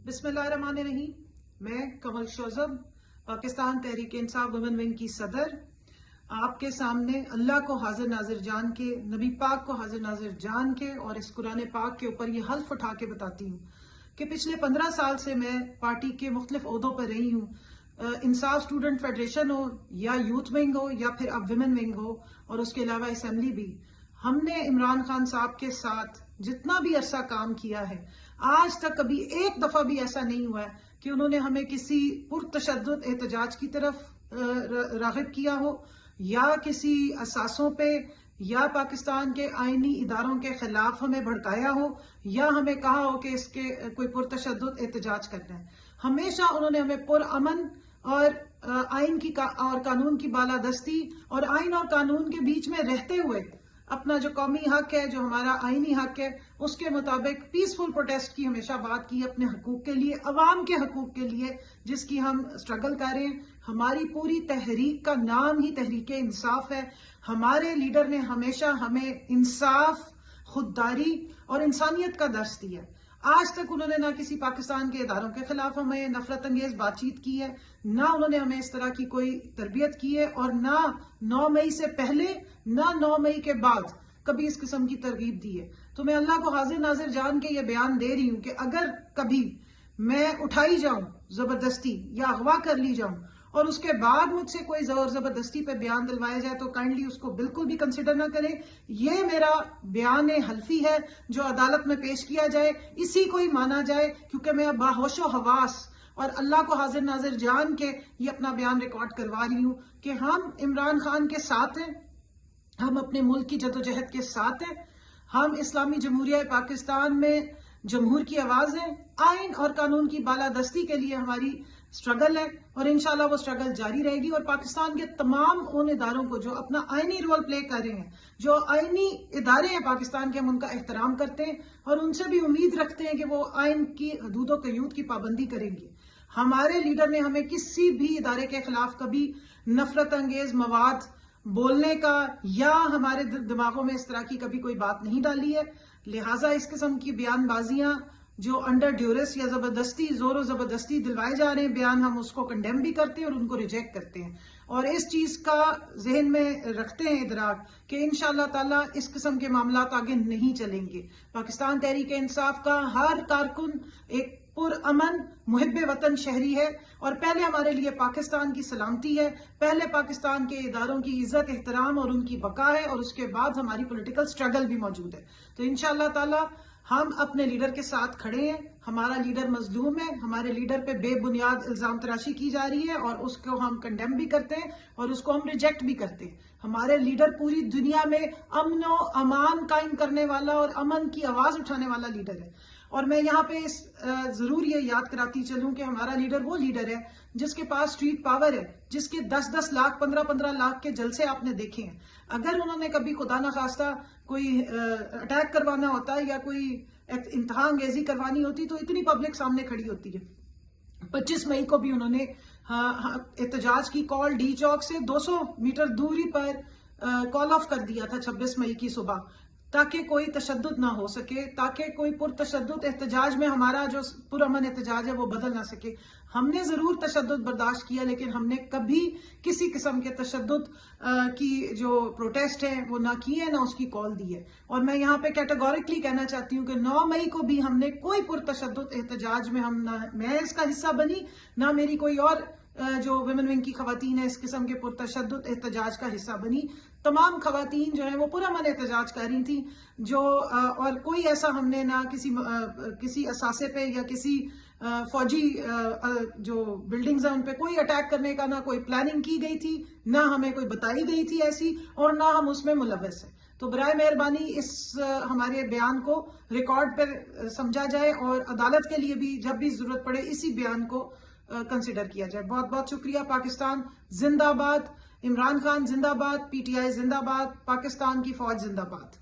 بسم اللہ الرحمن الرحیم۔ میں کمل شوزب، پاکستان تحریک انصاف وومن ونگ کی صدر، آپ کے سامنے اللہ کو حاضر ناظر جان کے، نبی پاک کو حاضر ناظر جان کے اور اس قرآن پاک کے اوپر یہ حلف اٹھا کے بتاتی ہوں کہ پچھلے 15 سال سے میں پارٹی کے مختلف عہدوں پر رہی ہوں۔ انصاف اسٹوڈنٹ فیڈریشن ہو یا یوتھ ونگ ہو یا پھر اب ویمن ونگ ہو اور اس کے علاوہ اسمبلی بھی، ہم نے عمران خان صاحب کے ساتھ جتنا بھی عرصہ کام کیا ہے، آج تک کبھی ایک دفعہ بھی ایسا نہیں ہوا ہے کہ انہوں نے ہمیں کسی پرتشدد احتجاج کی طرف راغب کیا ہو یا کسی اثاثوں پہ یا پاکستان کے آئینی اداروں کے خلاف ہمیں بھڑکایا ہو یا ہمیں کہا ہو کہ اس کے کوئی پرتشدد احتجاج کرنا ہے۔ ہمیشہ انہوں نے ہمیں پرامن اور آئین کی اور قانون کی بالادستی اور آئین اور قانون کے بیچ میں رہتے ہوئے اپنا جو قومی حق ہے، جو ہمارا آئینی حق ہے، اس کے مطابق پیسفل پروٹیسٹ کی ہمیشہ بات کی، اپنے حقوق کے لیے، عوام کے حقوق کے لیے جس کی ہم سٹرگل کر رہے ہیں۔ ہماری پوری تحریک کا نام ہی تحریک انصاف ہے۔ ہمارے لیڈر نے ہمیشہ ہمیں انصاف، خودداری اور انسانیت کا درس دیا ہے۔ آج تک انہوں نے نہ کسی پاکستان کے اداروں کے خلاف ہمیں نفرت انگیز بات چیت کی ہے، نہ انہوں نے ہمیں اس طرح کی کوئی تربیت کی ہے، اور نہ 9 مئی سے پہلے نہ 9 مئی کے بعد کبھی اس قسم کی ترغیب دی ہے۔ تو میں اللہ کو حاضر ناظر جان کے یہ بیان دے رہی ہوں کہ اگر کبھی میں اٹھائی جاؤں زبردستی یا اغوا کر لی جاؤں اور اس کے بعد مجھ سے کوئی زور زبردستی پہ بیان دلوایا جائے تو کائنڈلی اس کو بالکل بھی کنسیڈر نہ کریں۔ یہ میرا بیان حلفی ہے جو عدالت میں پیش کیا جائے، اسی کو ہی مانا جائے، کیونکہ میں باہوش و حواس اور اللہ کو حاضر ناظر جان کے یہ اپنا بیان ریکارڈ کروا رہی ہوں کہ ہم عمران خان کے ساتھ ہیں، ہم اپنے ملک کی جدوجہد کے ساتھ ہیں، ہم اسلامی جمہوریہ پاکستان میں جمہور کی آواز ہے، آئین اور قانون کی بالادستی کے لیے ہماری سٹرگل ہے، اور انشاءاللہ وہ سٹرگل جاری رہے گی۔ اور پاکستان کے تمام ان اداروں کو جو اپنا آئینی رول پلے کر رہے ہیں، جو آئینی ادارے ہیں پاکستان کے، ہم ان کا احترام کرتے ہیں اور ان سے بھی امید رکھتے ہیں کہ وہ آئین کی حدود و قیود کی پابندی کریں گے۔ ہمارے لیڈر نے ہمیں کسی بھی ادارے کے خلاف کبھی نفرت انگیز مواد بولنے کا یا ہمارے دماغوں میں اس طرح کی کبھی کوئی بات نہیں ڈالی ہے، لہٰذا اس قسم کی بیان بازیاں جو انڈر ڈیورس یا زبردستی، زور و زبردستی دلوائے جا رہے ہیں بیان، ہم اس کو کنڈیم بھی کرتے ہیں اور ان کو ریجیکٹ کرتے ہیں، اور اس چیز کا ذہن میں رکھتے ہیں ادراک کہ انشاءاللہ تعالیٰ اس قسم کے معاملات آگے نہیں چلیں گے۔ پاکستان تحریک انصاف کا ہر کارکن ایک پرامن محب وطن شہری ہے، اور پہلے ہمارے لیے پاکستان کی سلامتی ہے، پہلے پاکستان کے اداروں کی عزت احترام اور ان کی بقا ہے، اور اس کے بعد ہماری پولیٹیکل سٹرگل بھی موجود ہے۔ تو انشاءاللہ تعالی ہم اپنے لیڈر کے ساتھ کھڑے ہیں۔ ہمارا لیڈر مظلوم ہے، ہمارے لیڈر پہ بے بنیاد الزام تراشی کی جا رہی ہے، اور اس کو ہم کنڈیم بھی کرتے ہیں اور اس کو ہم ریجیکٹ بھی کرتے ہیں۔ ہمارے لیڈر پوری دنیا میں امن و امان قائم کرنے والا اور امن کی آواز اٹھانے والا لیڈر ہے، اور میں یہاں پہ ضرور یہ یاد کراتی چلوں کہ ہمارا لیڈر وہ لیڈر ہے جس کے پاس اسٹریٹ پاور ہے، جس کے 10-10 لاکھ 15-15 لاکھ کے جلسے آپ نے دیکھے ہیں۔ اگر انہوں نے کبھی خدا نخواستہ کوئی اٹیک کروانا ہوتا ہے یا کوئی انتہا انگیزی کروانی ہوتی تو اتنی پبلک سامنے کھڑی ہوتی ہے۔ 25 مئی کو بھی انہوں نے احتجاج کی کال ڈی چوک سے 200 میٹر دوری پر کال آف کر دیا تھا 26 مئی کی صبح، تاکہ کوئی تشدد نہ ہو سکے، تاکہ کوئی پرتشدد احتجاج میں ہمارا جو پرامن احتجاج ہے وہ بدل نہ سکے۔ ہم نے ضرور تشدد برداشت کیا، لیکن ہم نے کبھی کسی قسم کے تشدد کی جو پروٹیسٹ ہے وہ نہ کی ہے، نہ اس کی کال دی ہے۔ اور میں یہاں پہ کیٹیگوریکلی کہنا چاہتی ہوں کہ 9 مئی کو بھی ہم نے کوئی پرتشدد احتجاج میں نہ میں اس کا حصہ بنی، نہ میری کوئی اور جو ویمن ونگ کی خواتین ہیں اس قسم کے پرتشدد احتجاج کا حصہ بنی۔ تمام خواتین جو ہیں وہ پرامن احتجاج کر رہی تھیں، اور کوئی ایسا ہم نے نہ کسی اثاثے پہ یا کسی فوجی جو بلڈنگز ہیں ان پہ کوئی اٹیک کرنے کا نہ کوئی پلاننگ کی گئی تھی، نہ ہمیں کوئی بتائی گئی تھی ایسی، اور نہ ہم اس میں ملوث ہیں۔ تو برائے مہربانی اس ہمارے بیان کو ریکارڈ پر سمجھا جائے، اور عدالت کے لیے بھی جب بھی ضرورت پڑے اسی بیان کو کنسیڈر کیا جائے۔ بہت بہت شکریہ۔ پاکستان زندہ باد، عمران خان زندہ باد، پی ٹی آئی زندہ باد، پاکستان کی فوج زندہ باد۔